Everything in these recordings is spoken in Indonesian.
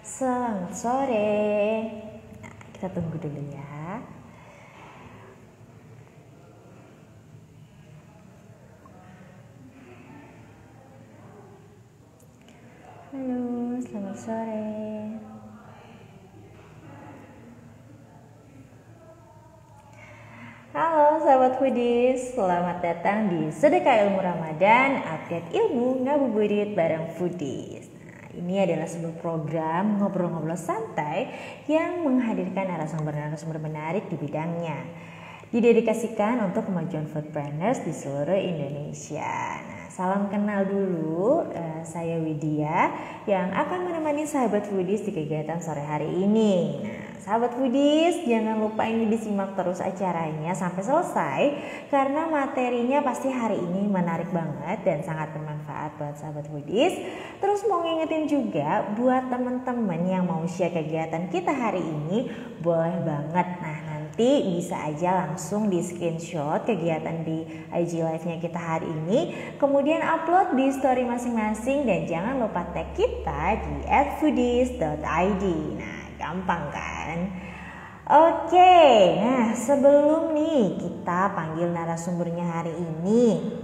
Selamat sore. Nah, kita tunggu dulu ya. Halo, selamat sore. Halo sahabat Foodies, selamat datang di Sedekah Ilmu Ramadan, update ilmu ngabuburit bareng Foodies. Nah, ini adalah sebuah program ngobrol-ngobrol santai yang menghadirkan narasumber-narasumber menarik di bidangnya. Didedikasikan untuk kemajuan foodpreneurs di seluruh Indonesia. Nah, salam kenal dulu, saya Widya yang akan menemani sahabat Foodies di kegiatan sore hari ini. Nah, sahabat Foodies, jangan lupa ini disimak terus acaranya sampai selesai karena materinya pasti hari ini menarik banget dan sangat bermanfaat buat sahabat Foodies. Terus mau ngingetin juga buat teman-teman yang mau share kegiatan kita hari ini, boleh banget. Nah, nanti bisa aja langsung di screenshot kegiatan di IG Live-nya kita hari ini, kemudian upload di story masing-masing dan jangan lupa tag kita di @foodies.id. Nah, gampang kan? Oke, nah sebelum nih kita panggil narasumbernya hari ini,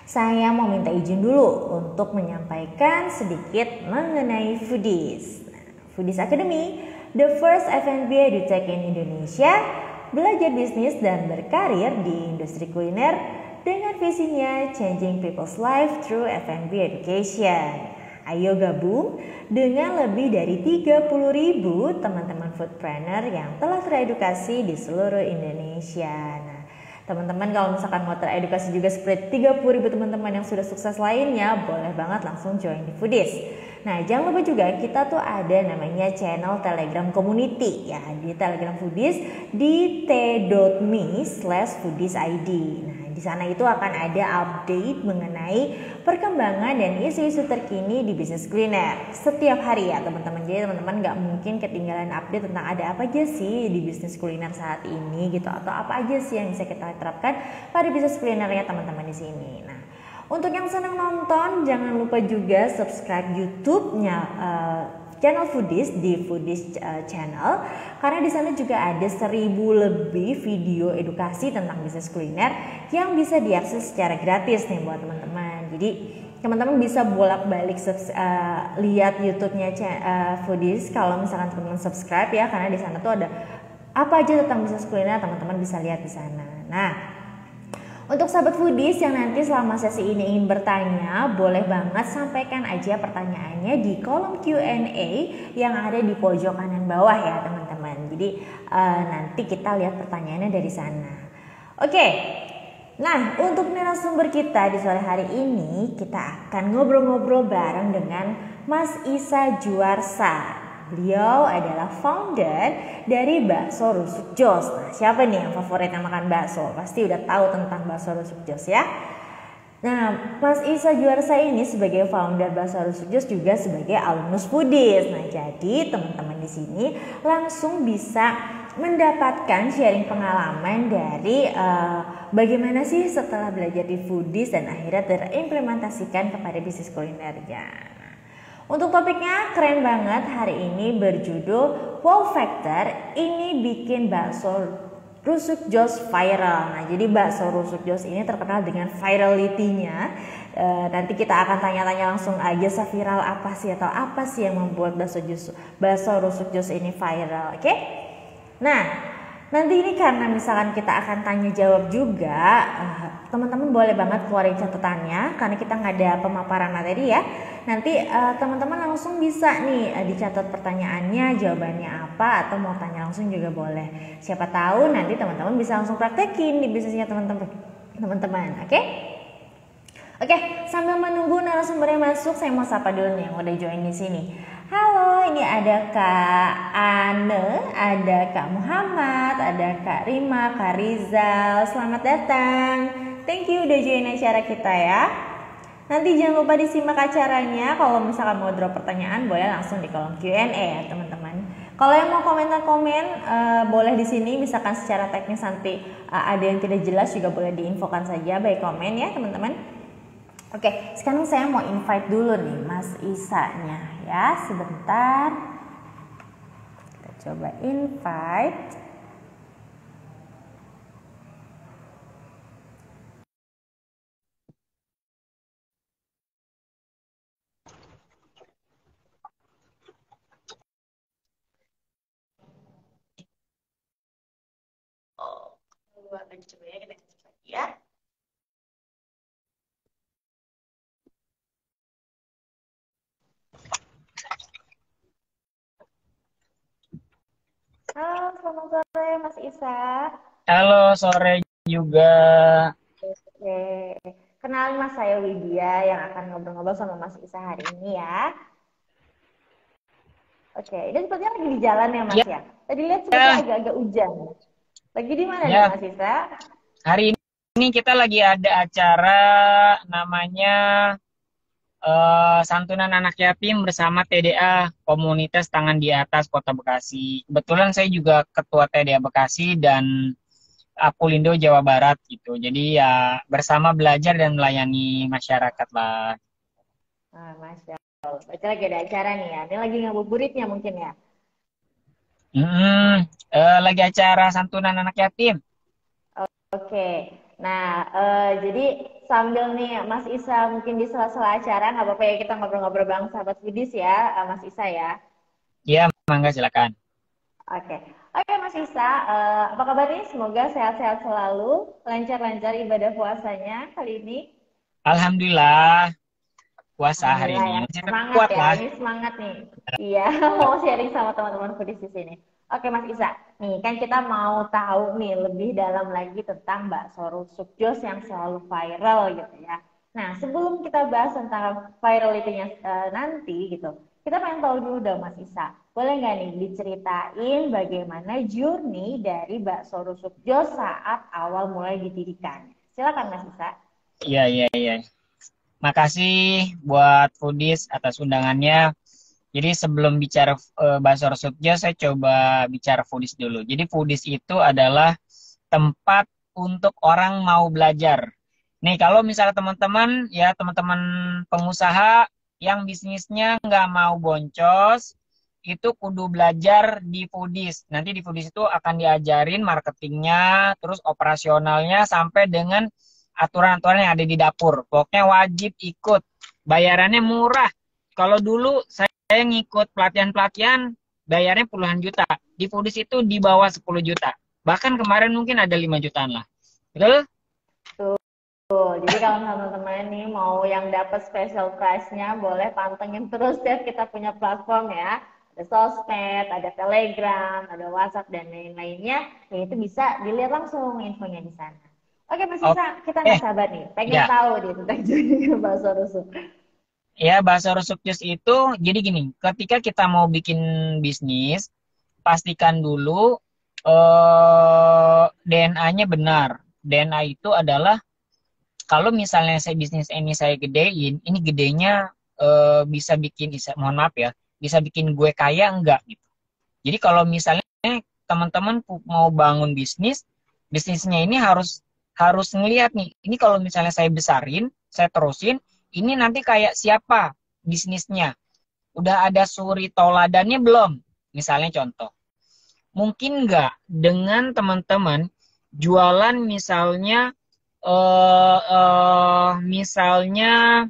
saya mau minta izin dulu untuk menyampaikan sedikit mengenai Foodies. Foodies Academy, the first F&B edutech in Indonesia, belajar bisnis dan berkarir di industri kuliner dengan visinya changing people's life through F&B education. Ayo gabung dengan lebih dari 30.000 teman-teman foodpreneur yang telah teredukasi di seluruh Indonesia. Nah, teman-teman kalau misalkan mau teredukasi juga seperti 30.000 teman-teman yang sudah sukses lainnya, boleh banget langsung join di Foodies. Nah, jangan lupa juga kita tuh ada namanya channel Telegram Community ya di Telegram Foodies di t.me/foodiesid. Nah, di sana itu akan ada update mengenai perkembangan dan isu-isu terkini di bisnis kuliner setiap hari ya teman-teman. Jadi teman-teman nggak mungkin ketinggalan update tentang ada apa aja sih di bisnis kuliner saat ini gitu, atau apa aja sih yang bisa kita terapkan pada bisnis kulinernya teman-teman di sini. Nah, untuk yang senang nonton, jangan lupa juga subscribe YouTube-nya channel Foodies di Foodies channel, karena di sana juga ada 1.000 lebih video edukasi tentang bisnis kuliner yang bisa diakses secara gratis nih buat teman-teman. Jadi teman-teman bisa bolak-balik lihat YouTube-nya Foodies kalau misalkan teman-teman subscribe ya, karena di sana tuh ada apa aja tentang bisnis kuliner teman-teman bisa lihat di sana. Nah, untuk sahabat Foodies yang nanti selama sesi ini ingin bertanya, boleh banget sampaikan aja pertanyaannya di kolom Q&A yang ada di pojok kanan bawah ya teman-teman. Jadi nanti kita lihat pertanyaannya dari sana. Oke, nah untuk narasumber kita di sore hari ini, kita akan ngobrol-ngobrol bareng dengan Mas Isa Juarsa. Beliau adalah founder dari Bakso Rusuk Jos. Nah, siapa nih yang favoritnya makan bakso? Pasti udah tahu tentang Bakso Rusuk Jos ya. Nah, Mas Isa Juarsa ini sebagai founder Bakso Rusuk Jos juga sebagai alumnus Foodies. Nah, jadi teman-teman di sini langsung bisa mendapatkan sharing pengalaman dari bagaimana sih setelah belajar di Foodies dan akhirnya terimplementasikan kepada bisnis kulinernya. Untuk topiknya keren banget hari ini berjudul Wow Factor ini bikin bakso rusuk Jos viral. Nah, jadi bakso rusuk Jos ini terkenal dengan virality-nya. Nanti kita akan tanya-tanya langsung aja seviral apa sih atau apa sih yang membuat bakso rusuk Jos ini viral, oke? Nah, nanti ini karena misalkan kita akan tanya jawab juga, teman-teman boleh banget keluarin catatannya karena kita nggak ada pemaparan materi ya. Nanti teman-teman langsung bisa nih dicatat pertanyaannya, jawabannya apa, atau mau tanya langsung juga boleh. Siapa tahu nanti teman-teman bisa langsung praktekin di bisnisnya teman-teman, oke? Oke, sambil menunggu narasumbernya masuk, saya mau sapa dulu nih yang udah join di sini. Halo, ini ada Kak Ane, ada Kak Muhammad, ada Kak Rima, Kak Rizal. Selamat datang. Thank you udah join acara kita ya. Nanti jangan lupa disimak acaranya. Kalau misalkan mau drop pertanyaan, boleh langsung di kolom Q&A ya teman-teman. Kalau yang mau komentar-komen, boleh di sini. Misalkan secara teknis nanti ada yang tidak jelas juga boleh diinfokan saja by komen ya teman-teman. Oke, sekarang saya mau invite dulu nih Mas Isa-nya ya, sebentar. Kita coba invite. Akan coba ya, kita cek lagi ya. Halo, selamat sore Mas Isa. Halo, sore juga. Oke, kenalin Mas, saya Widya yang akan ngobrol-ngobrol sama Mas Isa hari ini ya. Oke, ini sepertinya lagi di jalan ya Mas Ya, ya. Tadi lihat sepertinya ya, agak-agak hujan. Lagi di mana nih ya. Mas Isa? Hari ini kita lagi ada acara namanya Santunan Anak Yatim bersama TDA Komunitas Tangan di Atas Kota Bekasi. Kebetulan saya juga Ketua TDA Bekasi dan Apulindo Jawa Barat gitu. Jadi ya bersama belajar dan melayani masyarakat lah. Masya Allah. Berarti lagi ada acara nih ya. Ini lagi ngabuburitnya mungkin ya. Lagi acara Santunan Anak Yatim. Oke, nah jadi sambil nih Mas Isa mungkin di sela-sela acara nggak apa-apa ya kita ngobrol-ngobrol bareng sahabat Widis ya, Mas Isa ya. Ya, mangga silakan. Oke, oke Mas Isa, apa kabar nih? Semoga sehat-sehat selalu, lancar-lancar ibadah puasanya kali ini. Alhamdulillah puasa hari Alhamdulillah ini. ya, Masih tetap semangat kuat ya, lah. ini semangat nih. Iya, mau sharing sama teman-teman foodies di sini. Oke Mas Isa, nih kan kita mau tahu nih lebih dalam lagi tentang bakso rusuk Jos yang selalu viral gitu ya. Nah, sebelum kita bahas tentang virality-nya nanti gitu, kita pengen tahu dulu dong Mas Isa. Boleh nggak nih diceritain bagaimana journey dari bakso rusuk Jos saat awal mulai didirikan? Silakan Mas Isa. Iya, iya, iya. Makasih buat Foodies atas undangannya. Jadi sebelum bicara Bakso Sukjo, saya coba bicara Foodies dulu. Jadi Foodies itu adalah tempat untuk orang mau belajar. Nih kalau misalnya teman-teman, ya teman-teman pengusaha yang bisnisnya nggak mau boncos, itu kudu belajar di Foodies. Nanti di Foodies itu akan diajarin marketingnya, terus operasionalnya, sampai dengan aturan-aturan yang ada di dapur. Pokoknya wajib ikut. Bayarannya murah. Kalau dulu saya ngikut pelatihan-pelatihan, bayarnya puluhan juta. Di Foodies itu di bawah 10 juta. Bahkan kemarin mungkin ada 5 jutaan lah. Betul? Tuh, jadi kalau teman-teman nih mau yang dapat special price-nya, boleh pantengin terus deh kita punya platform ya. Ada sosmed, ada Telegram, ada WhatsApp, dan lain-lainnya. Ya itu bisa dilihat langsung infonya di sana. Oke Mas Isa, kita Oke. nggak sabar nih. Pengen Ya, tahu nih tentang jenis bakso rusuk. ya bahasa rusuk jus itu jadi gini, ketika kita mau bikin bisnis, pastikan dulu DNA-nya benar. DNA itu adalah kalau misalnya saya bisnis ini saya gedein, ini gedenya bisa bikin, mohon maaf ya, bisa bikin gue kaya enggak gitu. Jadi kalau misalnya teman-teman mau bangun bisnis, bisnisnya ini harus harus ngelihat nih, ini kalau misalnya saya besarin, saya terusin, ini nanti kayak siapa bisnisnya? Udah ada suri toladannya belum? Misalnya contoh, mungkin nggak dengan teman-teman jualan misalnya misalnya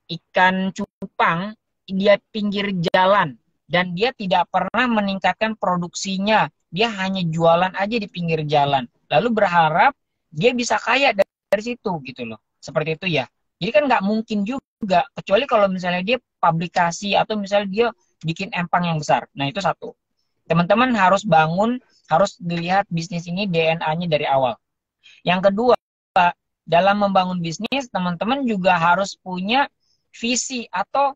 ikan cupang dia pinggir jalan dan dia tidak pernah meningkatkan produksinya, dia hanya jualan aja di pinggir jalan lalu berharap dia bisa kaya dari situ gitu loh, seperti itu ya. Jadi kan nggak mungkin juga, kecuali kalau misalnya dia publikasi atau misalnya dia bikin empang yang besar. Nah itu satu, teman-teman harus bangun, harus dilihat bisnis ini DNA-nya dari awal. Yang kedua, dalam membangun bisnis, teman-teman juga harus punya visi atau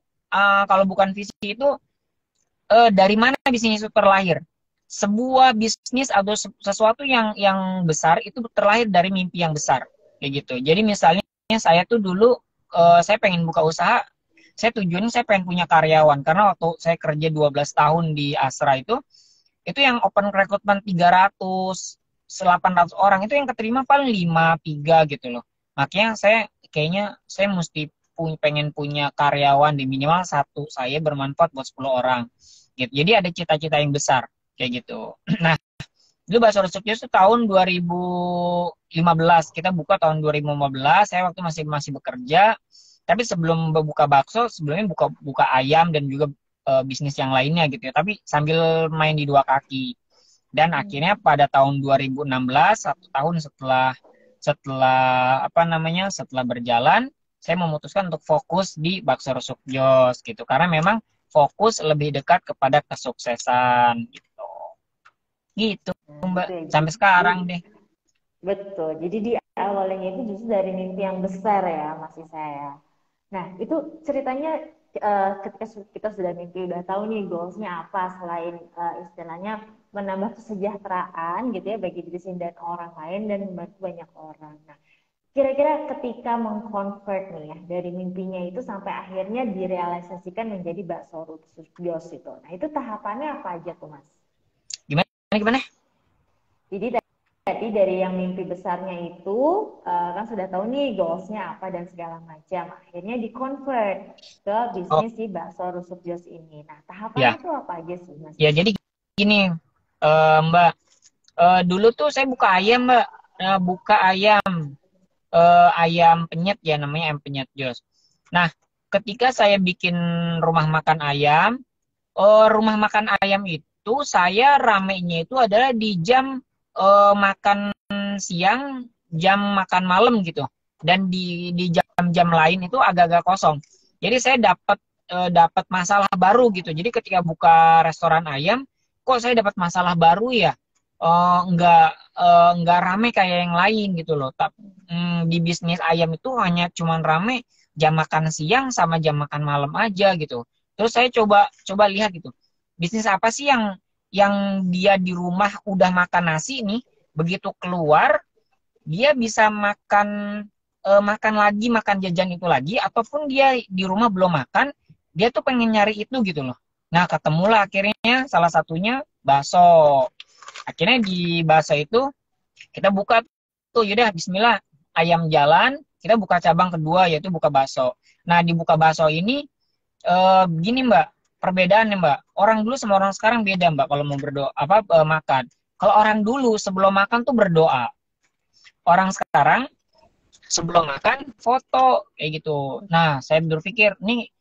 kalau bukan visi itu dari mana bisnis itu terlahir. Sebuah bisnis atau sesuatu yang besar itu terlahir dari mimpi yang besar, kayak gitu. Jadi misalnya saya tuh dulu saya pengen buka usaha, saya tujuannya saya pengen punya karyawan karena waktu saya kerja 12 tahun di Astra itu yang open recruitment 300, 800 orang, itu yang keterima paling 5, 3 gitu loh. Makanya saya kayaknya saya mesti pengen punya karyawan di minimal satu, saya bermanfaat buat 10 orang. Gitu. Jadi ada cita-cita yang besar kayak gitu. Nah, dulu Bakso Rusuk Jos itu tahun 2015. Kita buka tahun 2015. Saya waktu masih bekerja. Tapi sebelum buka bakso, sebelumnya buka ayam dan juga bisnis yang lainnya gitu ya. Tapi sambil main di dua kaki. Dan akhirnya pada tahun 2016, 1 tahun setelah berjalan, saya memutuskan untuk fokus di Bakso Rusuk Jos gitu. Karena memang fokus lebih dekat kepada kesuksesan gitu. Gitu, Mbak. Gitu ya. Sampai sekarang deh. Betul. Jadi di awalnya itu justru dari mimpi yang besar ya, masih saya. Nah, itu ceritanya ketika kita sudah mimpi, udah tahu nih goalsnya apa selain istilahnya menambah kesejahteraan gitu ya bagi diri sendiri dan orang lain dan membantu banyak orang. Nah, kira-kira ketika mengkonvert nih ya dari mimpinya itu sampai akhirnya direalisasikan menjadi Bakso Rusuk Jos itu. Nah, itu tahapannya apa aja tuh, Mas? Gimana? Jadi tadi dari yang mimpi besarnya itu kan sudah tahu nih goalsnya apa dan segala macam. Akhirnya di-convert ke Oh, bisnis si Bakso Rusuk Jos ini. Nah, ya. tahapannya tuh apa aja sih, Mas? Ya, jadi gini, Mbak. Dulu tuh saya buka ayam, Mbak. Buka ayam penyet ya, namanya ayam penyet Jos. Nah, ketika saya bikin rumah makan ayam, rumah makan ayam itu saya ramenya itu adalah di jam makan siang, jam makan malam gitu. Dan di jam-jam lain itu agak-agak kosong. Jadi saya dapat masalah baru gitu. Jadi ketika buka restoran ayam, kok saya dapat masalah baru ya? Nggak rame kayak yang lain gitu loh. Di bisnis ayam itu hanya cuman rame jam makan siang sama jam makan malam aja gitu. Terus saya coba lihat gitu. Bisnis apa sih yang dia di rumah udah makan nasi nih, begitu keluar dia bisa makan lagi, makan jajan itu lagi, ataupun dia di rumah belum makan, dia tuh pengen nyari itu gitu loh. Nah, ketemulah akhirnya salah satunya bakso. Akhirnya di bakso itu kita buka tuh, yaudah bismillah, ayam jalan, kita buka cabang kedua yaitu buka bakso. Nah, di buka bakso ini gini Mbak, perbedaannya Mbak. Orang dulu sama orang sekarang beda Mbak kalau mau berdoa makan. Kalau orang dulu sebelum makan tuh berdoa. Orang sekarang sebelum makan foto kayak gitu. Nah, saya berpikir nih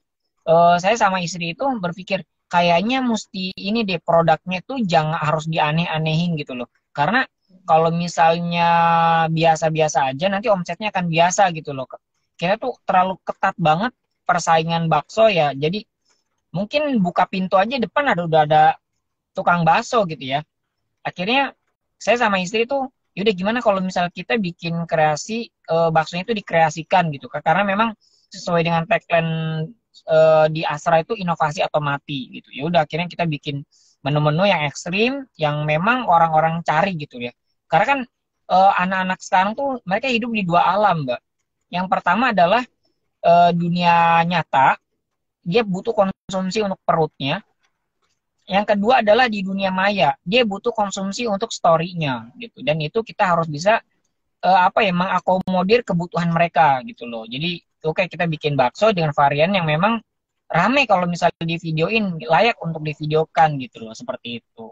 saya sama istri itu berpikir kayaknya mesti ini deh produknya tuh jangan harus dianeh-anehin gitu loh. Karena kalau misalnya biasa-biasa aja nanti omsetnya akan biasa gitu loh. Kita tuh terlalu ketat banget persaingan bakso ya. Jadi mungkin buka pintu aja depan udah ada tukang bakso gitu ya. Akhirnya saya sama istri tuh yaudah gimana kalau misal kita bikin kreasi baksonya itu dikreasikan gitu. Karena memang sesuai dengan tagline di Astra itu inovasi atau mati gitu. Ya udah akhirnya kita bikin menu-menu yang ekstrim yang memang orang-orang cari gitu ya. Karena kan anak-anak sekarang tuh mereka hidup di dua alam, Mbak. Yang pertama adalah dunia nyata, dia butuh konsumsi untuk perutnya. Yang kedua adalah di dunia maya, dia butuh konsumsi untuk story-nya gitu. Dan itu kita harus bisa mengakomodir kebutuhan mereka gitu loh. Jadi oke, kita bikin bakso dengan varian yang memang rame kalau misalnya di videoin, layak untuk divideokan gitu loh, seperti itu.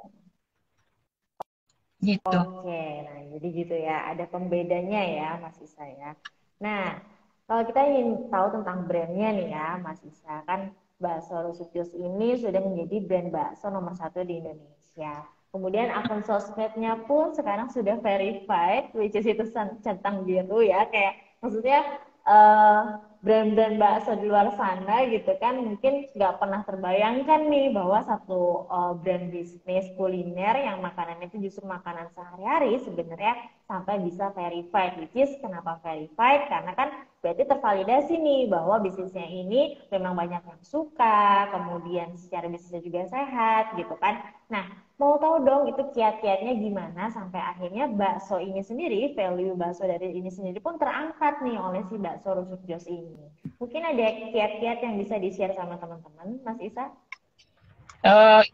Gitu. Oke, nah jadi gitu ya, ada pembedanya ya Mas Isa ya. Nah, kalau kita ingin tahu tentang brandnya nih ya Mas Isa, kan Bakso Rusuk Jos ini sudah menjadi brand bakso nomor 1 di Indonesia. Kemudian akun sosmednya pun sekarang sudah verified, which is itu centang biru ya, kayak maksudnya eh, brand-brand bakso di luar sana gitu kan mungkin nggak pernah terbayangkan nih bahwa satu brand bisnis kuliner yang makanannya itu justru makanan sehari-hari sebenarnya sampai bisa verified, which is kenapa verified karena kan berarti tervalidasi nih bahwa bisnisnya ini memang banyak yang suka, kemudian secara bisnisnya juga sehat gitu kan. Nah, mau tahu dong itu kiat-kiatnya gimana sampai akhirnya bakso ini sendiri, value bakso dari ini sendiri pun terangkat nih oleh si Bakso Rusuk Jos ini. Mungkin ada kiat-kiat yang bisa di-share sama teman-teman, Mas Isa?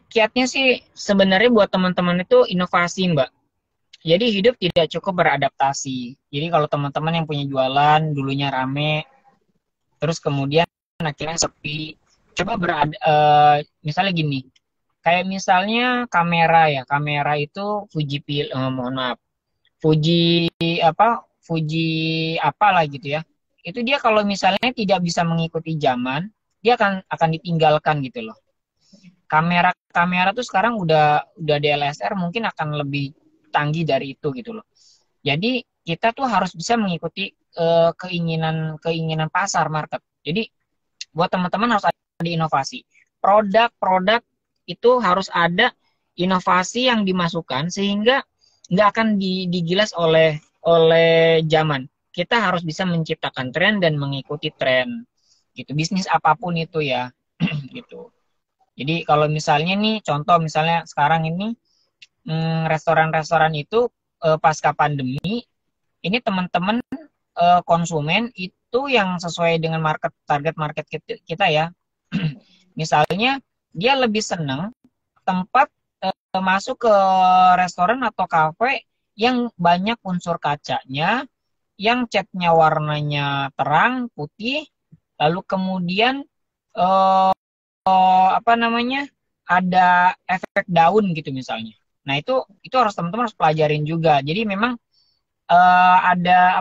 Kiatnya sih sebenarnya buat teman-teman itu inovasi, Mbak. Jadi hidup tidak cukup beradaptasi. Jadi kalau teman-teman yang punya jualan dulunya rame, terus kemudian akhirnya sepi. Coba misalnya gini, kayak misalnya kamera itu mohon maaf, Fuji Fuji apalah gitu ya. Itu dia kalau misalnya tidak bisa mengikuti zaman, dia akan ditinggalkan gitu loh. Kamera tuh sekarang udah DSLR mungkin akan lebih canggih dari itu gitu loh. Jadi kita tuh harus bisa mengikuti keinginan pasar market. Jadi buat teman-teman harus ada inovasi. Produk-produk itu harus ada inovasi yang dimasukkan sehingga nggak akan digilas oleh zaman. Kita harus bisa menciptakan tren dan mengikuti tren. Gitu. Bisnis apapun itu ya. Gitu. Jadi kalau misalnya nih contoh misalnya sekarang ini restoran-restoran itu pasca pandemi ini teman-teman konsumen itu yang sesuai dengan target market kita ya. Misalnya dia lebih senang tempat masuk ke restoran atau kafe yang banyak unsur kacanya, yang catnya warnanya terang, putih, lalu kemudian ada efek daun gitu misalnya. Nah itu harus teman-teman harus pelajarin juga. Jadi memang ada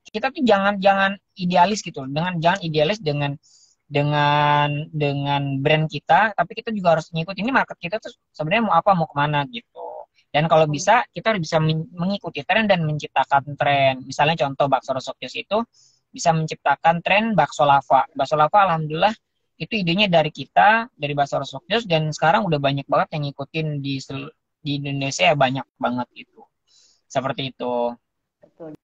kita tuh jangan idealis gitu, jangan idealis dengan brand kita, tapi kita juga harus mengikuti ini market kita tuh sebenarnya mau kemana gitu. Dan kalau bisa kita harus bisa mengikuti tren dan menciptakan tren. Misalnya contoh bakso Resokjos itu bisa menciptakan tren bakso lava. Bakso lava alhamdulillah itu idenya dari kita, dari bakso Resokjos, dan sekarang udah banyak banget yang ngikutin di Indonesia ya, banyak banget gitu. Seperti itu. Betul.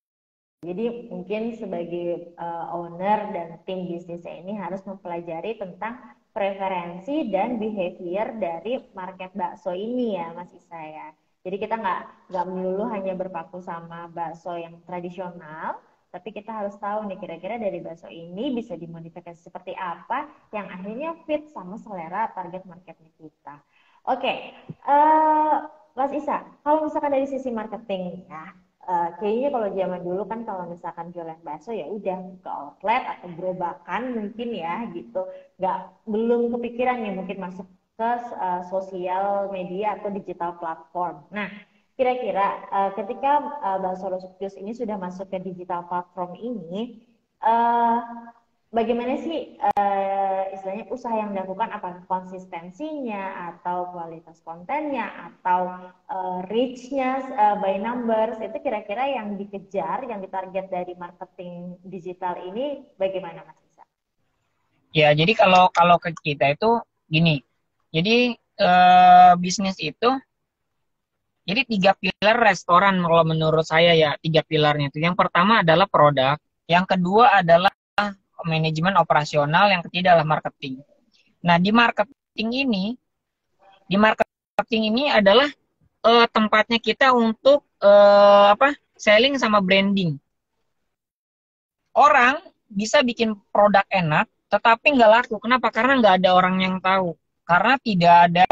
Jadi mungkin sebagai owner dan tim bisnisnya ini harus mempelajari tentang preferensi dan behavior dari market bakso ini ya Mas Isa ya. Jadi kita nggak melulu hanya berpaku sama bakso yang tradisional, tapi kita harus tahu nih kira-kira dari bakso ini bisa dimodifikasi seperti apa yang akhirnya fit sama selera target marketnya kita. Oke, Mas Isa, kalau misalkan dari sisi marketing ya, kayaknya kalau zaman dulu kan kalau misalkan jualan bakso ya udah ke outlet atau gerobakan mungkin ya gitu, belum kepikiran nih mungkin masuk ke sosial media atau digital platform. Nah, kira-kira ketika bakso Resokjos ini sudah masuk ke digital platform ini, bagaimana sih istilahnya usaha yang dilakukan, apakah konsistensinya atau kualitas kontennya atau reach-nya by numbers, itu kira-kira yang dikejar, yang ditarget dari marketing digital ini bagaimana Mas Isa? Ya, jadi kalau ke kita itu gini. Jadi bisnis itu jadi 3 pilar restoran kalau menurut saya ya, 3 pilarnya itu. Yang pertama adalah produk, yang kedua adalah manajemen operasional, yang ketiga adalah marketing. Nah, di marketing ini adalah tempatnya kita untuk selling sama branding. Orang bisa bikin produk enak, tetapi nggak laku. Kenapa? Karena nggak ada orang yang tahu. Karena tidak ada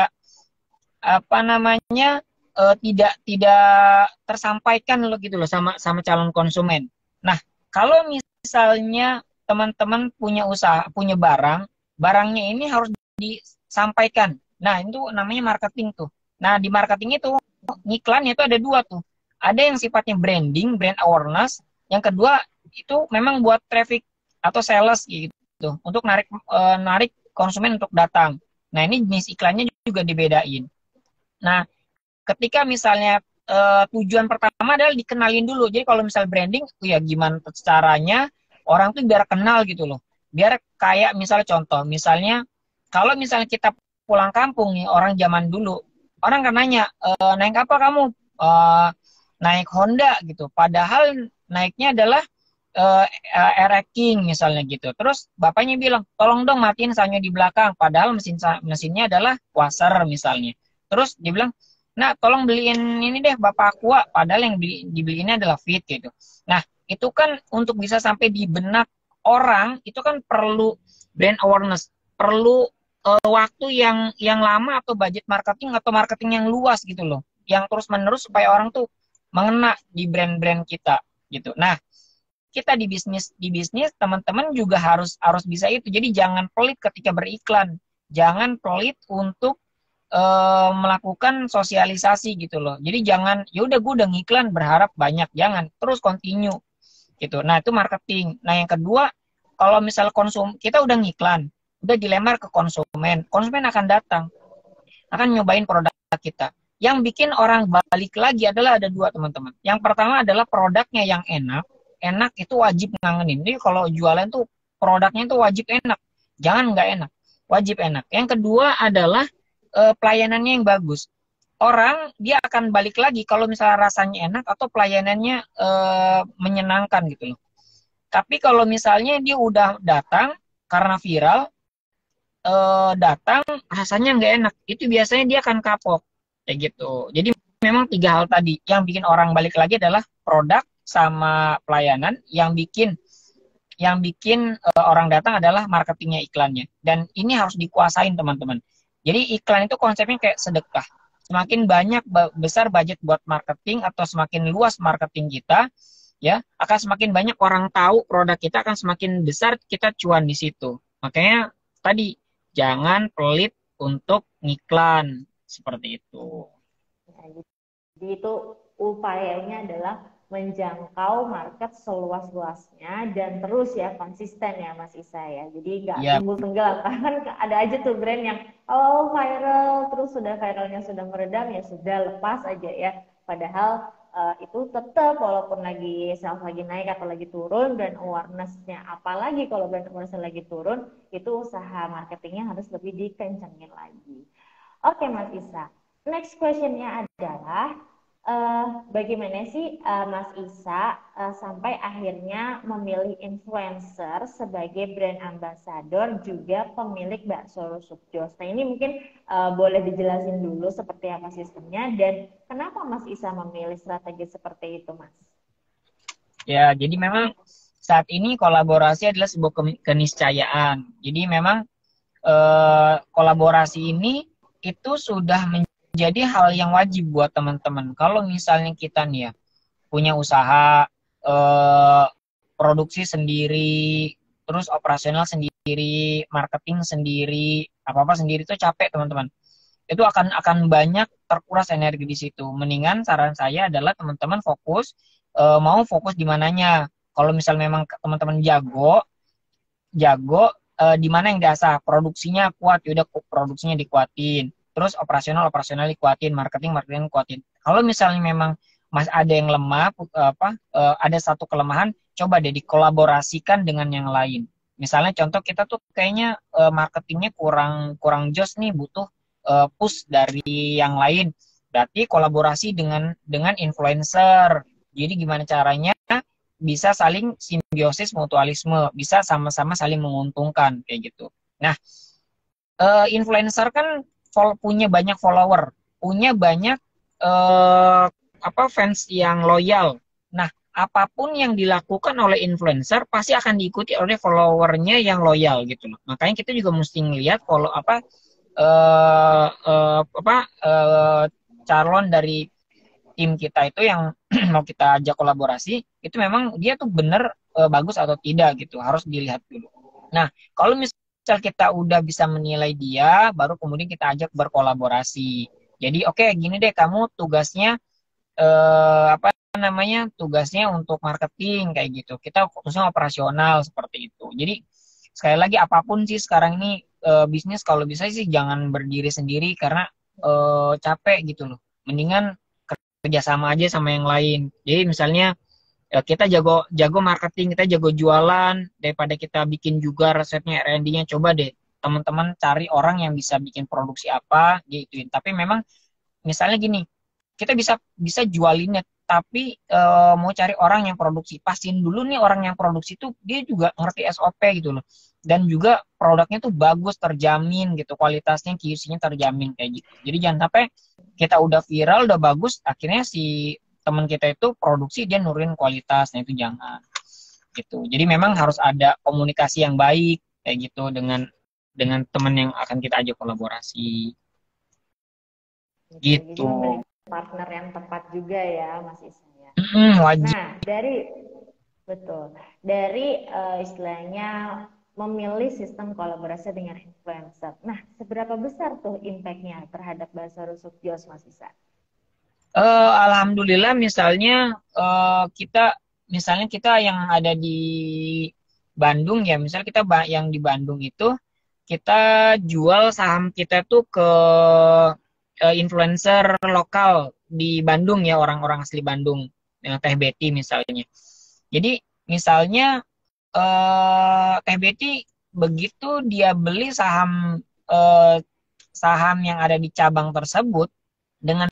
tidak tersampaikan loh gitu loh sama calon konsumen. Nah, kalau misalnya teman-teman punya usaha, punya barangnya ini harus disampaikan. Nah, itu namanya marketing tuh. Nah, di marketing itu iklannya itu ada 2 tuh. Ada yang sifatnya branding, brand awareness. Yang kedua itu memang buat traffic atau sales gitu, untuk narik konsumen untuk datang. Nah, ini jenis iklannya juga dibedain. Nah, ketika misalnya tujuan pertama adalah dikenalin dulu. Jadi kalau misal branding, ya gimana caranya orang tuh biar kenal gitu loh. Biar kayak misalnya contoh, misalnya kalau misalnya kita pulang kampung nih, orang zaman dulu, orang kan nanya, naik apa kamu? Naik Honda gitu. Padahal naiknya adalah Air King misalnya gitu. Terus bapaknya bilang, tolong dong matiin sanyo di belakang. Padahal mesinnya adalah washer misalnya. Terus dia bilang, nah tolong beliin ini deh Bapak Aqua. Padahal yang dibeliinnya adalah Fit gitu. Nah itu kan untuk bisa sampai di benak orang, itu kan perlu brand awareness. Perlu waktu yang lama atau budget marketing atau marketing yang luas gitu loh. Yang terus menerus supaya orang tuh, mengena di brand-brand kita gitu. Nah, kita di bisnis teman-teman juga harus bisa itu. Jadi jangan pelit ketika beriklan, jangan pelit untuk melakukan sosialisasi gitu loh. Jadi jangan ya udah gue udah ngiklan berharap banyak, jangan, terus continue gitu. Nah, itu marketing. Nah, yang kedua, kalau misal kita udah ngiklan, udah dilempar ke konsumen akan datang, akan nyobain produk kita. Yang bikin orang balik lagi adalah ada dua, teman-teman. Yang pertama adalah produknya yang enak itu wajib ngangenin. Jadi kalau jualan tuh produknya tuh wajib enak, jangan nggak enak, wajib enak. Yang kedua adalah pelayanannya yang bagus. Orang dia akan balik lagi kalau misalnya rasanya enak atau pelayanannya menyenangkan gitu loh. Tapi kalau misalnya dia udah datang karena viral, datang rasanya nggak enak, itu biasanya dia akan kapok kayak gitu. Jadi memang tiga hal tadi yang bikin orang balik lagi adalah produk sama pelayanan. Yang bikin orang datang adalah marketingnya, iklannya. Dan ini harus dikuasain, teman-teman. Jadi iklan itu konsepnya kayak sedekah. Semakin banyak besar budget buat marketing atau semakin luas marketing kita, ya akan semakin banyak orang tahu produk kita, akan semakin besar kita cuan di situ. Makanya tadi jangan pelit untuk ngiklan seperti itu. Nah, jadi itu upayanya adalah menjangkau market seluas-luasnya dan terus ya konsisten ya Mas Isa ya. Jadi nggak Ya, timbul tenggelam. Kan ada aja tuh brand yang oh viral terus sudah viralnya sudah meredam ya sudah lepas aja ya. Padahal itu tetap walaupun lagi sales lagi naik atau lagi turun, brand awareness-nya apalagi kalau brand awareness lagi turun itu usaha marketingnya harus lebih dikencengin lagi. Oke Mas Isa, next question-nya adalah bagaimana sih Mas Isa sampai akhirnya memilih influencer sebagai brand ambassador juga pemilik bakso rusuk Jos. Nah ini mungkin boleh dijelasin dulu seperti apa sistemnya dan kenapa Mas Isa memilih strategi seperti itu Mas? ya, jadi memang saat ini kolaborasi adalah sebuah keniscayaan. Jadi memang kolaborasi ini itu sudah menjadi hal yang wajib buat teman-teman. Kalau misalnya kita nih ya punya usaha, eh, produksi sendiri, terus operasional sendiri, marketing sendiri, apa-apa sendiri itu capek, teman-teman. Itu akan banyak terkuras energi di situ. Mendingan saran saya adalah teman-teman mau fokus di mananya. Kalau misal memang teman-teman jago jago di mana yang dasar produksinya kuat, yaudah produksinya dikuatin, terus operasional dikuatin, marketing kuatin. Kalau misalnya memang mas ada yang lemah, ada satu kelemahan, coba deh dikolaborasikan dengan yang lain. Misalnya contoh kita tuh kayaknya marketingnya kurang kurang jos nih, butuh push dari yang lain. Berarti kolaborasi dengan influencer. Jadi gimana caranya bisa saling simbiosis mutualisme, bisa sama-sama saling menguntungkan kayak gitu. Nah, influencer kan punya banyak follower, punya banyak fans yang loyal. Nah, apapun yang dilakukan oleh influencer pasti akan diikuti oleh followernya yang loyal gitu loh. Makanya kita juga mesti ngelihat calon dari tim kita itu yang mau kita ajak kolaborasi itu memang dia tuh bener bagus atau tidak gitu, harus dilihat dulu. Nah, kalau misal kita udah bisa menilai dia, baru kemudian kita ajak berkolaborasi. Jadi oke, gini deh, kamu tugasnya tugasnya untuk marketing kayak gitu, kita fokusnya operasional seperti itu. Jadi sekali lagi apapun sih sekarang ini bisnis kalau bisa sih jangan berdiri sendiri karena capek gitu loh. Mendingan kerjasama aja sama yang lain. Jadi misalnya kita jago marketing, kita jago jualan, daripada kita bikin juga resepnya, R&D-nya, coba deh teman-teman cari orang yang bisa bikin produksi apa, gituin. Tapi memang misalnya gini, kita bisa jualinnya, tapi mau cari orang yang produksi, pastiin dulu nih orang yang produksi tuh dia juga ngerti SOP gitu loh. Dan juga produknya tuh bagus, terjamin gitu, kualitasnya, QC-nya terjamin kayak gitu. Jadi jangan sampai kita udah viral, udah bagus, akhirnya si teman kita itu produksi dia nurunin kualitas, nah itu jangan gitu. Jadi memang harus ada komunikasi yang baik kayak gitu dengan teman yang akan kita ajak kolaborasi Jadi gitu. partner yang tepat juga ya Mas Isa ya. Wajib. Nah, betul. Dari istilahnya memilih sistem kolaborasi dengan influencer. Nah, seberapa besar tuh impact-nya terhadap Bakso Rusuk Jos, Mas Isa? Alhamdulillah misalnya kita yang ada di Bandung ya, misal kita yang di Bandung itu kita jual saham kita tuh ke influencer lokal di Bandung ya, orang-orang asli Bandung, Teh Betty misalnya. Jadi misalnya Teh Betty begitu dia beli saham yang ada di cabang tersebut, dengan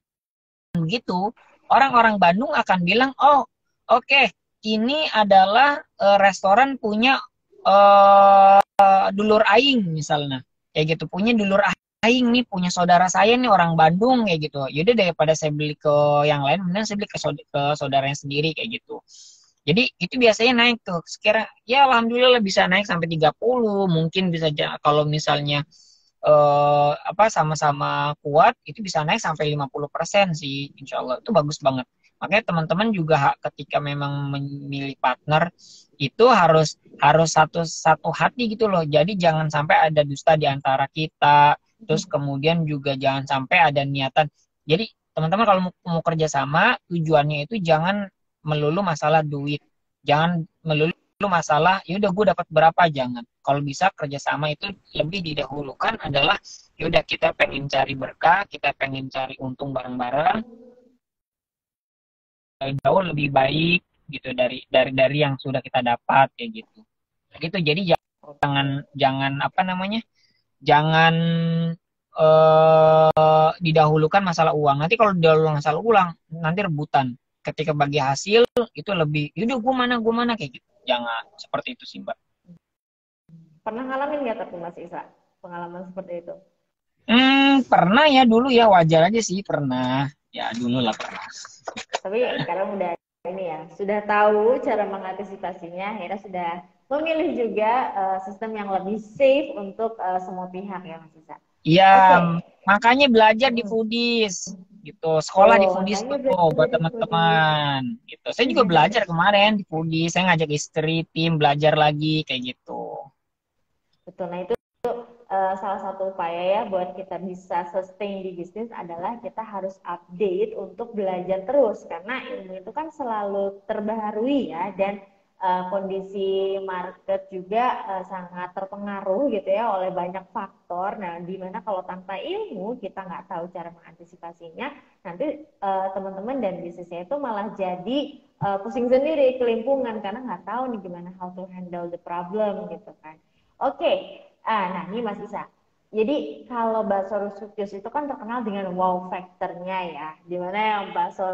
begitu orang-orang Bandung akan bilang, oh oke, ini adalah restoran punya dulur aing misalnya, kayak gitu, punya dulur aing nih, punya saudara saya nih orang Bandung kayak gitu. Yaudah daripada saya beli ke yang lain, mending saya beli ke saudaranya sendiri kayak gitu. Jadi itu biasanya naik tuh sekira ya alhamdulillah bisa naik sampai 30, mungkin bisa kalau misalnya sama-sama kuat itu bisa naik sampai 50% sih, insya Allah itu bagus banget. Makanya teman-teman juga ketika memang memilih partner itu harus satu hati gitu loh. Jadi jangan sampai ada dusta di antara kita. Terus kemudian juga jangan sampai ada niatan. Jadi teman-teman kalau mau kerja sama, tujuannya itu jangan melulu masalah duit. Jangan melulu masalah yaudah gue dapat berapa, jangan. Kalau bisa kerjasama itu lebih didahulukan adalah yaudah kita pengen cari berkah, kita pengen cari untung bareng-bareng, jauh lebih baik gitu dari yang sudah kita dapat kayak gitu. Gitu. Jadi jangan apa namanya? Jangan didahulukan masalah uang. Nanti kalau didahulukan masalah uang, nanti rebutan. Ketika bagi hasil itu lebih yaudah gue mana kayak gitu. Jangan seperti itu sih, Mbak. Pernah ngalamin nggak tapi Mas Isa pengalaman seperti itu? Pernah ya dulu ya, wajar aja sih pernah. Ya dulu lah pernah. Tapi sekarang udah ini ya, sudah tahu cara mengantisipasinya, akhirnya sudah memilih juga sistem yang lebih safe untuk semua pihak ya Mas Isa. Iya, makanya belajar di Foodies gitu. Sekolah di Foodies tuh buat teman-teman gitu. Saya juga belajar kemarin di Foodies, saya ngajak istri, tim belajar lagi kayak gitu. Betul, nah itu salah satu upaya ya buat kita bisa sustain di bisnis adalah kita harus update untuk belajar terus, karena ilmu itu kan selalu terbaharui ya, dan kondisi market juga sangat terpengaruh gitu ya oleh banyak faktor. Nah, dimana kalau tanpa ilmu kita nggak tahu cara mengantisipasinya, nanti teman-teman dan bisnisnya itu malah jadi pusing sendiri, kelimpungan, karena nggak tahu nih gimana how to handle the problem gitu kan. Oke. Nah ini Mas Isa. Jadi kalau bakso rusuk Jos itu kan terkenal dengan wow factor-nya ya. Dimana yang bakso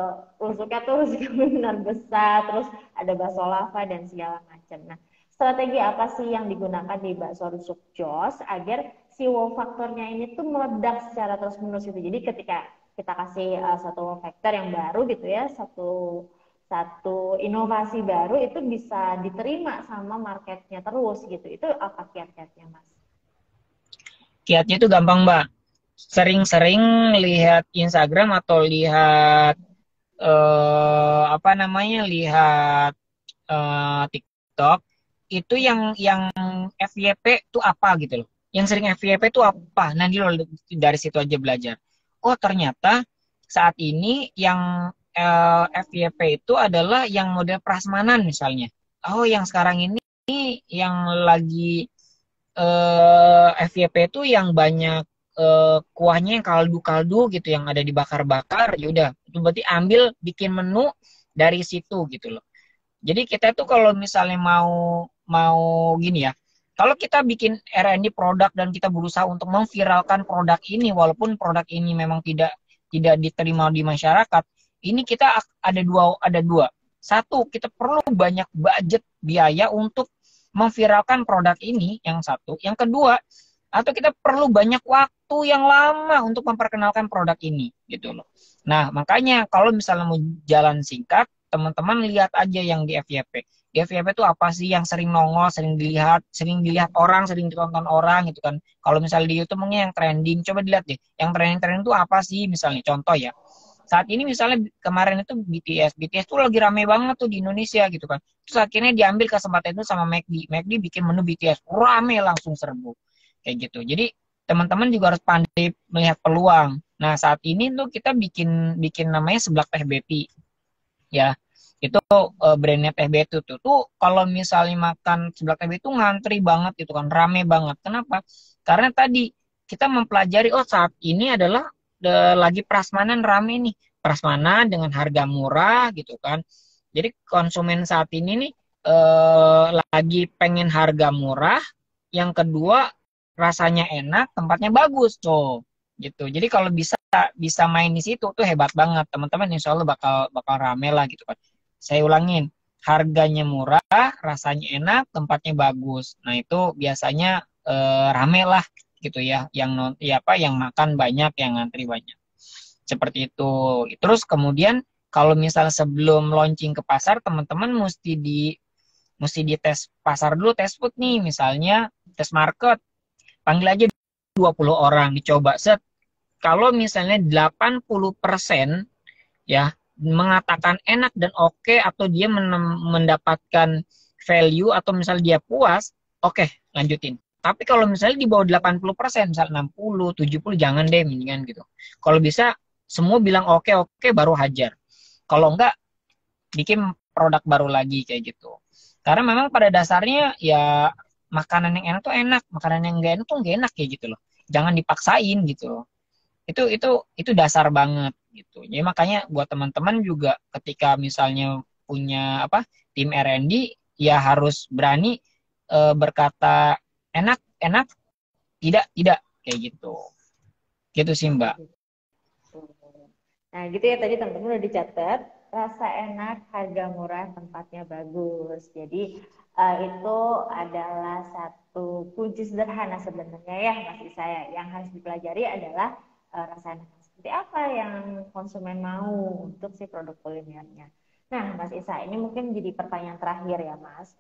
rusuknya tuh rusuknya benar besar, terus ada bakso lava dan segala macam. Nah, strategi apa sih yang digunakan di bakso rusuk Jos agar si wow faktornya ini tuh meledak secara terus-menerus gitu. Jadi ketika kita kasih satu wow factor yang baru gitu ya, satu inovasi baru itu bisa diterima sama marketnya terus gitu. Itu apa kiat-kiatnya Mas? Kiatnya itu gampang, Mbak. Sering-sering lihat Instagram atau lihat lihat TikTok itu yang FYP itu apa gitu loh. Yang sering FYP itu apa? Nanti lo dari situ aja belajar. Oh, ternyata saat ini yang FYP itu adalah yang model prasmanan misalnya. Oh, yang sekarang ini yang lagi FYP itu yang banyak kuahnya yang kaldu-kaldu gitu, yang ada dibakar-bakar. Yaudah, itu berarti ambil bikin menu dari situ gitu loh. Jadi kita tuh kalau misalnya mau gini ya, kalau kita bikin R&D produk dan kita berusaha untuk memviralkan produk ini, walaupun produk ini memang tidak diterima di masyarakat, ini kita ada dua. Satu, kita perlu banyak budget biaya untuk memviralkan produk ini, yang satu. Yang kedua, atau kita perlu banyak waktu yang lama untuk memperkenalkan produk ini gitu loh. Nah, makanya kalau misalnya mau jalan singkat, teman-teman lihat aja yang di FYP. Di FYP itu apa sih yang sering nongol, sering dilihat orang, sering ditonton orang gitu kan. Kalau misalnya di YouTube mungkin yang trending, coba dilihat deh. Yang trending itu apa sih misalnya, contoh ya. Saat ini misalnya kemarin itu BTS tuh lagi rame banget tuh di Indonesia gitu kan. Terus akhirnya diambil kesempatan itu sama McD bikin menu BTS, rame langsung serbu. Kayak gitu. Jadi teman-teman juga harus pandai melihat peluang. Nah, saat ini tuh kita bikin bikin namanya Seblak Teh Betty. Ya, itu brandnya Teh Betty tuh kalau misalnya makan Seblak Teh Betty tuh ngantri banget gitu kan, rame banget. Kenapa? Karena tadi kita mempelajari, oh saat ini adalah lagi prasmanan rame nih, prasmanan dengan harga murah gitu kan. Jadi konsumen saat ini nih lagi pengen harga murah, yang kedua rasanya enak, tempatnya bagus tuh gitu. Jadi kalau bisa main di situ tuh hebat banget teman-teman, insya Allah bakal rame lah gitu kan. Saya ulangin, harganya murah, rasanya enak, tempatnya bagus. Nah itu biasanya rame lah gitu ya, yang makan banyak, yang ngantri banyak. Seperti itu. Terus kemudian kalau misal sebelum launching ke pasar, teman-teman mesti di tes pasar dulu, tes food nih, misalnya tes market. Panggil aja 20 orang dicoba set. Kalau misalnya 80% ya mengatakan enak dan oke, atau dia mendapatkan value atau misalnya dia puas, oke, lanjutin. Tapi kalau misalnya di bawah 80%, misal 60, 70, jangan deh, mendingan gitu. Kalau bisa semua bilang oke, baru hajar. Kalau enggak, bikin produk baru lagi kayak gitu. Karena memang pada dasarnya ya makanan yang enak tuh enak, makanan yang enggak enak tuh enggak enak kayak gitu loh. Jangan dipaksain gitu loh. Itu dasar banget gitu. Jadi makanya buat teman-teman juga ketika misalnya punya tim R&D, ya harus berani berkata enak, tidak kayak gitu. Gitu sih Mbak. Nah gitu ya, tadi teman-teman udah dicatat, rasa enak, harga murah, tempatnya bagus. Jadi itu adalah satu kunci sederhana sebenarnya ya Mas Isa ya. Yang harus dipelajari adalah rasa enak seperti apa yang konsumen mau untuk si produk kulinernya. Nah Mas Isa, ini mungkin jadi pertanyaan terakhir ya Mas.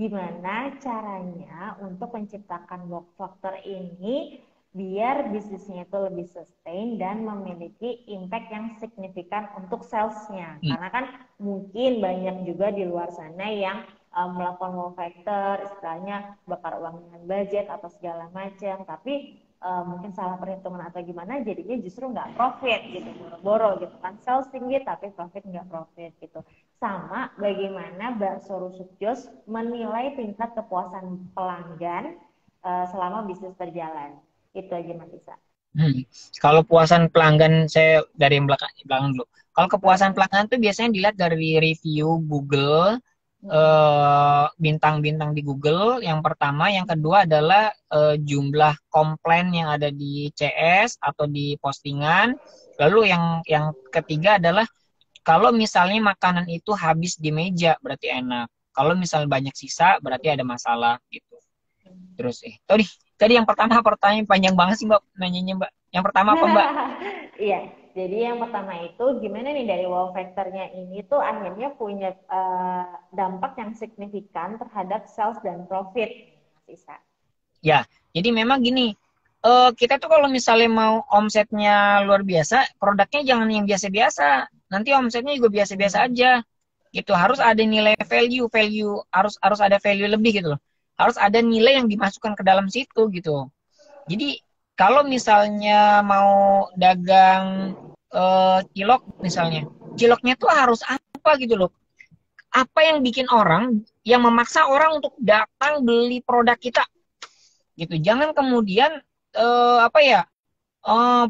Gimana caranya untuk menciptakan work factor ini biar bisnisnya itu lebih sustain dan memiliki impact yang signifikan untuk salesnya. Karena kan mungkin banyak juga di luar sana yang melakukan work factor, istilahnya bakar uang dengan budget atau segala macam, tapi mungkin salah perhitungan atau gimana, jadinya justru nggak profit gitu, boro-boro gitu kan, sales tinggi tapi profit nggak profit gitu. Sama bagaimana Bakso Rusuk Jos menilai tingkat kepuasan pelanggan selama bisnis berjalan. Itu aja Mas Isa. Kalau puasan pelanggan, saya dari belakang dulu. Kalau kepuasan pelanggan tuh biasanya dilihat dari review Google, bintang-bintang di Google yang pertama. Yang kedua adalah jumlah komplain yang ada di CS atau di postingan. Lalu yang ketiga adalah kalau misalnya makanan itu habis di meja berarti enak. Kalau misalnya banyak sisa berarti ada masalah gitu. Terus tadi yang pertama pertanyaan panjang banget sih Mbak nanyanya Mbak. Yang pertama apa Mbak? Iya, jadi yang pertama itu gimana nih dari wow factor-nya ini tuh akhirnya punya dampak yang signifikan terhadap sales dan profit, Mas Isa. Ya, jadi memang gini, kita tuh kalau misalnya mau omsetnya luar biasa, produknya jangan yang biasa-biasa. Nanti omsetnya juga biasa-biasa aja. Gitu, harus ada nilai value harus ada value lebih gitu loh. Harus ada nilai yang dimasukkan ke dalam situ gitu. Jadi kalau misalnya mau dagang cilok misalnya, ciloknya tuh harus apa gitu loh. Apa yang bikin orang, yang memaksa orang untuk datang beli produk kita gitu. Jangan kemudian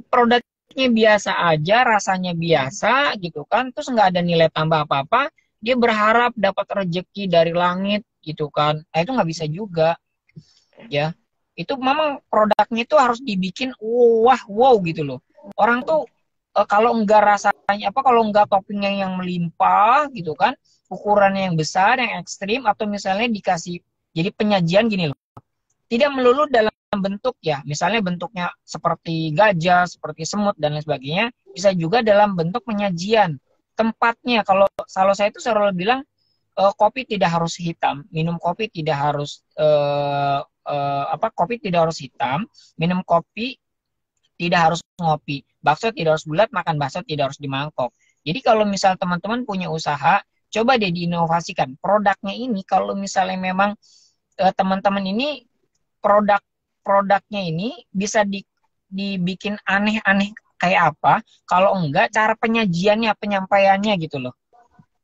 produknya biasa aja, rasanya biasa gitu kan, terus nggak ada nilai tambah apa-apa, dia berharap dapat rezeki dari langit gitu kan. Nah, itu nggak bisa juga ya. Itu memang produknya itu harus dibikin wow gitu loh. Orang tuh kalau enggak rasanya kalau enggak toppingnya yang melimpah gitu kan, ukurannya yang besar, yang ekstrim, atau misalnya dikasih jadi penyajian gini loh. Tidak melulu dalam bentuk ya, misalnya bentuknya seperti gajah, seperti semut dan lain sebagainya, bisa juga dalam bentuk penyajian. Tempatnya, kalau saya itu selalu bilang kopi tidak harus hitam, minum kopi tidak harus kopi tidak harus hitam, minum kopi tidak harus ngopi. Bakso tidak harus bulat, makan bakso tidak harus di mangkok. Jadi kalau misal teman-teman punya usaha, coba deh diinovasikan. Produknya ini kalau misalnya memang teman-teman ini produk-produknya ini bisa dibikin aneh-aneh kayak apa, kalau enggak cara penyajiannya, penyampaiannya gitu loh.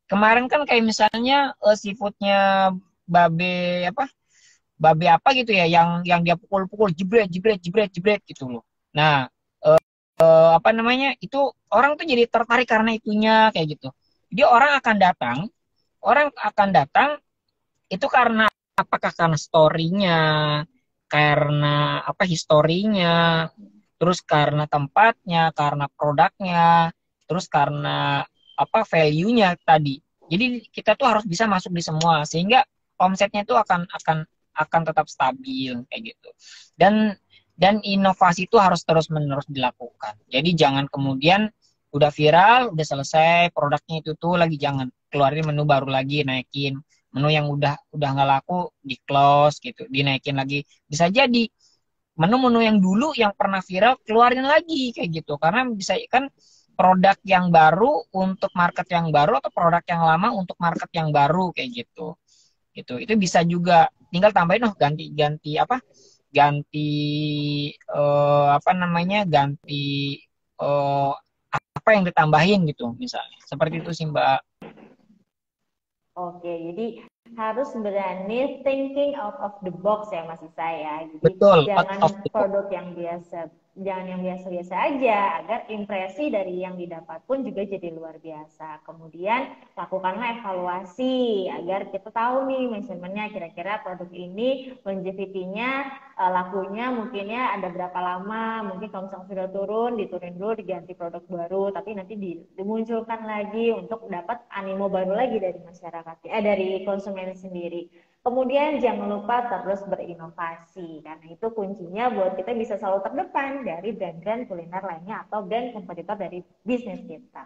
Kemarin kan kayak misalnya seafoodnya babe apa babe apa gitu ya yang dia pukul-pukul jebret jebret jebret jebret gitu loh. Nah, apa namanya? Itu orang tuh jadi tertarik karena itunya kayak gitu. Jadi orang akan datang itu karena apakah karena story-nya, karena apa historinya, terus karena tempatnya, karena produknya, terus karena apa value-nya tadi. Jadi kita tuh harus bisa masuk di semua sehingga omsetnya itu akan tetap stabil kayak gitu. Dan inovasi itu harus terus-menerus dilakukan. Jadi jangan kemudian udah viral, udah selesai produknya itu tuh lagi jangan keluarin menu baru lagi naikin menu yang udah nggak laku di close gitu, dinaikin lagi. Bisa jadi menu-menu yang dulu yang pernah viral keluarin lagi kayak gitu karena bisa kan produk yang baru untuk market yang baru atau produk yang lama untuk market yang baru kayak gitu itu bisa juga tinggal tambahin ganti ganti apa namanya ganti eh, apa yang ditambahin gitu misalnya seperti itu sih Mbak. Oke, jadi harus berani thinking out of the box ya Mas Isa ya. Jadi Betul, out jangan of the box. produk yang biasa, jangan yang biasa-biasa aja, agar impresi dari yang didapat pun juga jadi luar biasa. Kemudian lakukanlah evaluasi agar kita tahu nih measurement-nya kira-kira produk ini longevity-nya lakunya mungkinnya ada berapa lama, mungkin kalau misalnya sudah turun, diturunin dulu, diganti produk baru, tapi nanti dimunculkan lagi untuk dapat animo baru lagi dari masyarakat, dari konsumen sendiri. Kemudian jangan lupa terus berinovasi, karena itu kuncinya buat kita bisa selalu terdepan dari brand-brand kuliner lainnya atau brand kompetitor dari bisnis kita.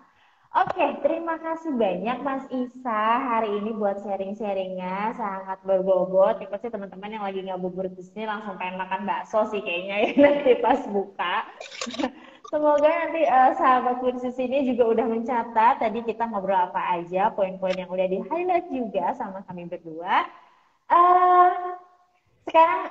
Oke, terima kasih banyak Mas Isa hari ini buat sharing-sharingnya, sangat berbobot. Ya pasti teman-teman yang lagi ngabuburit di sini langsung pengen makan bakso sih kayaknya ya nanti pas buka. Semoga nanti sahabat kursus ini juga udah mencatat tadi kita ngobrol apa aja, poin-poin yang udah di-highlight juga sama kami berdua. Uh, Sekarang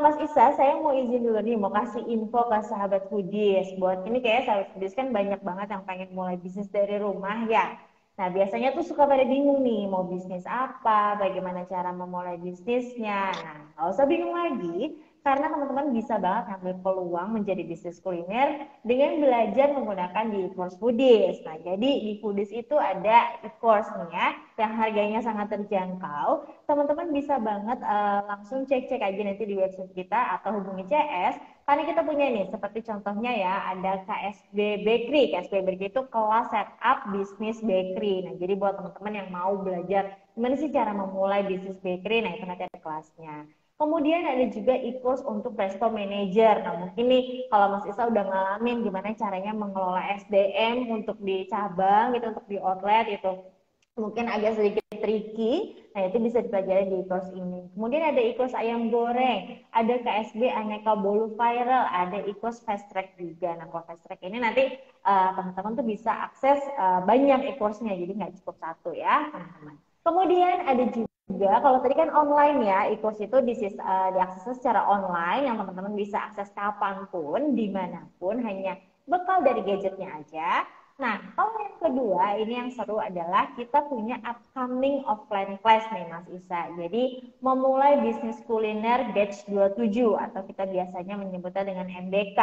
Mas Isa, saya mau izin dulu nih, mau kasih info ke sahabat Foodies. Buat ini kayak sahabat Foodies kan banyak banget yang pengen mulai bisnis dari rumah ya. Nah biasanya tuh suka pada bingung nih, mau bisnis apa, bagaimana cara memulai bisnisnya. Nah nggak usah bingung lagi, karena teman-teman bisa banget ngambil peluang menjadi bisnis kuliner dengan belajar menggunakan di e-course Foodies. Nah jadi di Foodies itu ada e-course nih ya, yang harganya sangat terjangkau. Teman-teman bisa banget langsung cek-cek aja nanti di website kita atau hubungi CS karena kita punya nih seperti contohnya ya ada KSB Bakery. KSB Bakery itu kelas setup bisnis bakery. Nah jadi buat teman-teman yang mau belajar gimana sih cara memulai bisnis bakery, nah itu nanti ada kelasnya. Kemudian ada juga e-course untuk resto manager. Nah mungkin nih kalau Mas Isa udah ngalamin gimana caranya mengelola SDM untuk di cabang gitu, untuk di outlet itu mungkin agak sedikit tricky. Nah, itu bisa dipelajari di e-course ini. Kemudian ada e-course ayam goreng, ada KSB aneka bolu viral, ada e-course fast track juga. Nah, kalau fast track ini nanti teman-teman tuh bisa akses banyak e-course-nya, jadi nggak cukup satu ya, teman-teman. Kemudian ada juga, kalau tadi kan online ya, e-course itu diakses secara online, yang teman-teman bisa akses kapanpun, dimanapun, hanya bekal dari gadgetnya aja. Nah, kalau yang kedua, ini yang seru adalah kita punya upcoming offline class nih Mas Isa. Jadi, memulai bisnis kuliner batch 27 atau kita biasanya menyebutnya dengan MBK.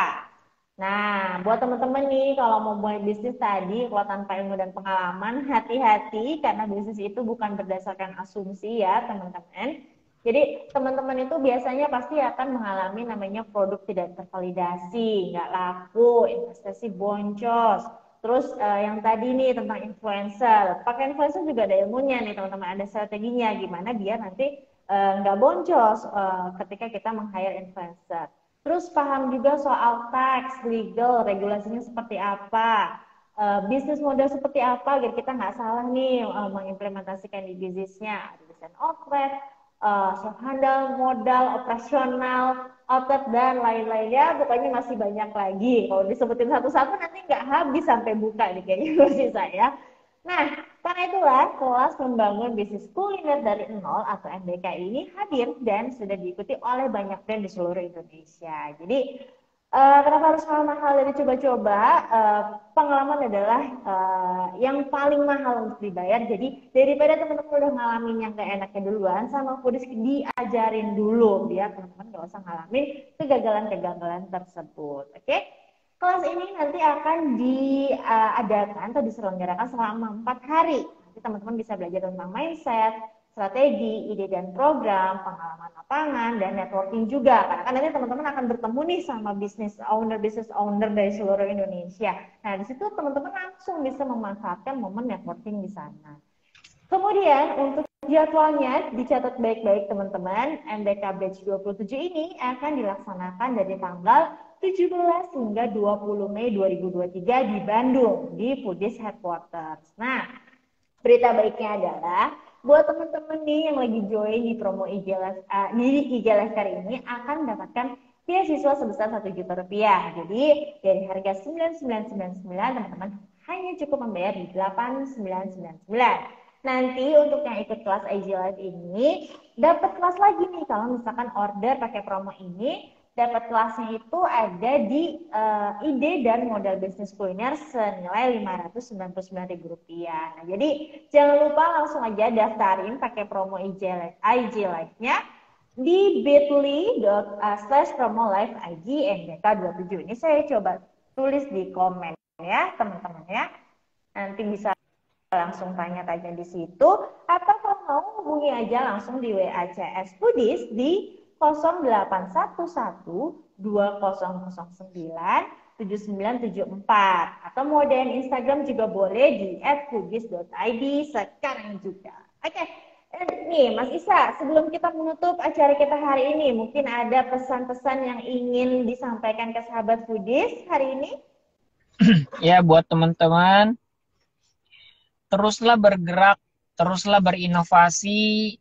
Nah, buat teman-teman nih, kalau mau mulai bisnis tadi, kalau tanpa ilmu dan pengalaman, hati-hati karena bisnis itu bukan berdasarkan asumsi ya, teman-teman. Jadi, teman-teman itu biasanya pasti akan mengalami namanya produk tidak tervalidasi, nggak laku, investasi boncos. Terus yang tadi nih tentang influencer, pakai influencer juga ada ilmunya nih teman-teman, ada strateginya gimana biar nanti nggak boncos ketika kita meng-hire influencer. Terus paham juga soal tax, legal, regulasinya seperti apa, bisnis model seperti apa, agar kita nggak salah nih mengimplementasikan di bisnisnya. Ada desain outlet, soft handle, modal, operasional, otot dan lain-lainnya, pokoknya masih banyak lagi. Kalau disebutin satu-satu nanti nggak habis sampai buka nih kayaknya masih saya. Nah, karena itulah kelas membangun bisnis kuliner dari nol atau MBK ini hadir dan sudah diikuti oleh banyak brand di seluruh Indonesia. Jadi kenapa harus mahal-mahal dari coba-coba? Pengalaman adalah yang paling mahal untuk dibayar. Jadi daripada teman-teman udah ngalamin yang gak enaknya duluan, sama Foodies diajarin dulu biar teman-teman gak usah ngalamin kegagalan-kegagalan tersebut. Oke? Kelas ini nanti akan diadakan atau diselenggarakan selama 4 hari. Nanti teman-teman bisa belajar tentang mindset, strategi, ide dan program, pengalaman lapangan, dan networking juga. Karena kan nanti teman-teman akan bertemu nih sama business owner dari seluruh Indonesia. Nah, di situ teman-teman langsung bisa memanfaatkan momen networking di sana. Kemudian untuk jadwalnya dicatat baik-baik teman-teman. MBK Batch 27 ini akan dilaksanakan dari tanggal 17 hingga 20 Mei 2023 di Bandung, di Foodies Headquarters. Nah, berita baiknya adalah buat teman-teman nih yang lagi join di promo di IG Laskar ini akan mendapatkan beasiswa sebesar 1 juta rupiah. Jadi dari harga 9.999 teman-teman hanya cukup membayar di 8.999. Nanti untuk yang ikut kelas IG Live ini dapat kelas lagi nih kalau misalkan order pakai promo ini. Dapat kelasnya itu ada di ide dan modal bisnis kuliner senilai Rp599.000. Nah, jadi jangan lupa langsung aja daftarin pakai promo IG Live-nya di bit.ly/promo live IG MBK27. Ini saya coba tulis di komen ya teman-teman ya. Nanti bisa langsung tanya-tanya di situ atau kalau mau hubungi aja langsung di WA CS Foodies di 0811 2009 7974 atau mau DM Instagram juga boleh di @foodies.id sekarang juga. Oke. Nih Mas Isa, sebelum kita menutup acara kita hari ini, mungkin ada pesan-pesan yang ingin disampaikan ke sahabat Foodies hari ini? Ya, buat teman-teman, teruslah bergerak, teruslah berinovasi,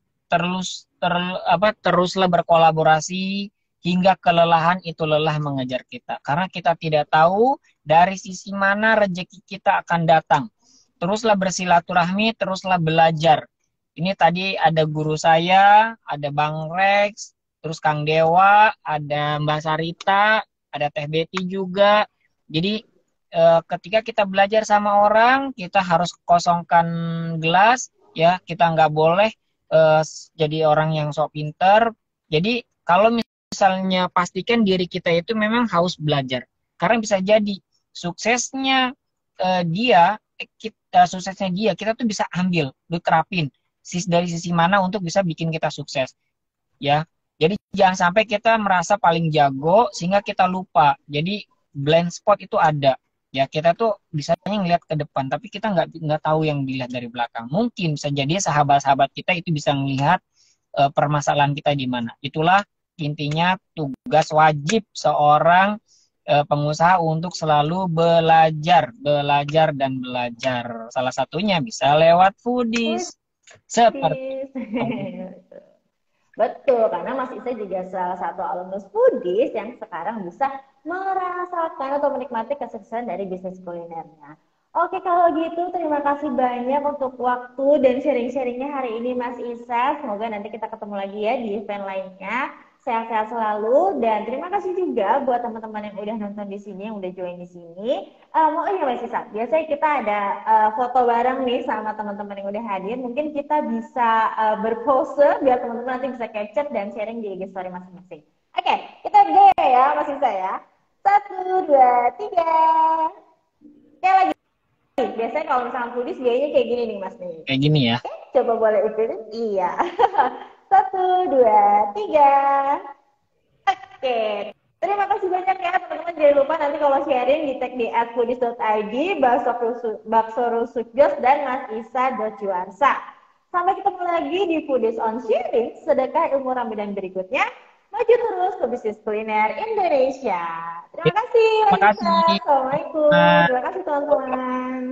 teruslah berkolaborasi hingga kelelahan itu lelah mengejar kita. Karena kita tidak tahu dari sisi mana rezeki kita akan datang. Teruslah bersilaturahmi, teruslah belajar. Ini tadi ada guru saya, ada Bang Rex, terus Kang Dewa, ada Mbak Sarita, ada Teh Betty juga. Jadi ketika kita belajar sama orang, kita harus kosongkan gelas, ya, kita nggak boleh jadi orang yang sok pinter. Jadi kalau misalnya pastikan diri kita itu memang haus belajar, karena bisa jadi suksesnya kita tuh bisa ambil, diterapin dari sisi mana untuk bisa bikin kita sukses, ya. Jadi jangan sampai kita merasa paling jago sehingga kita lupa. Jadi blind spot itu ada. Ya, kita tuh bisanya ngelihat ke depan, tapi kita nggak tahu yang dilihat dari belakang. Mungkin bisa jadi sahabat-sahabat kita itu bisa melihat permasalahan kita di mana. Itulah intinya tugas wajib seorang pengusaha untuk selalu belajar dan belajar. Salah satunya bisa lewat Foodies. Seperti Betul, karena Mas Isa juga salah satu alumnus Foodies yang sekarang bisa merasakan atau menikmati kesuksesan dari bisnis kulinernya. Oke, kalau gitu terima kasih banyak untuk waktu dan sharing-sharingnya hari ini Mas Isa. Semoga nanti kita ketemu lagi ya di event lainnya. Sehat-sehat selalu dan terima kasih juga buat teman-teman yang udah nonton di sini, yang udah join di sini. Oh iya Mas Isa, biasanya kita ada foto bareng nih sama teman-teman yang udah hadir. Mungkin kita bisa berpose biar teman-teman nanti bisa capture dan sharing di IG story masing-masing. Oke, kita gaya ya Mas Isa ya. 1, 2, 3. Kayak lagi. Biasanya kalau misalnya Foodies gayanya kayak gini nih Mas nih. Kayak gini ya. Oke, coba boleh ikutin. Iya. 1, 2, 3. Oke. Terima kasih banyak ya teman-teman. Jangan lupa nanti kalau sharing di tag di @foodies.id, Bakso Rusuk Jos dan Mas Isa.Juarsa. Sampai ketemu lagi di Foodies on Sharing, sedekah ilmu Ramadan berikutnya. Maju terus ke bisnis kuliner Indonesia. Terima kasih. Terima kasih. Assalamualaikum. Terima kasih teman-teman.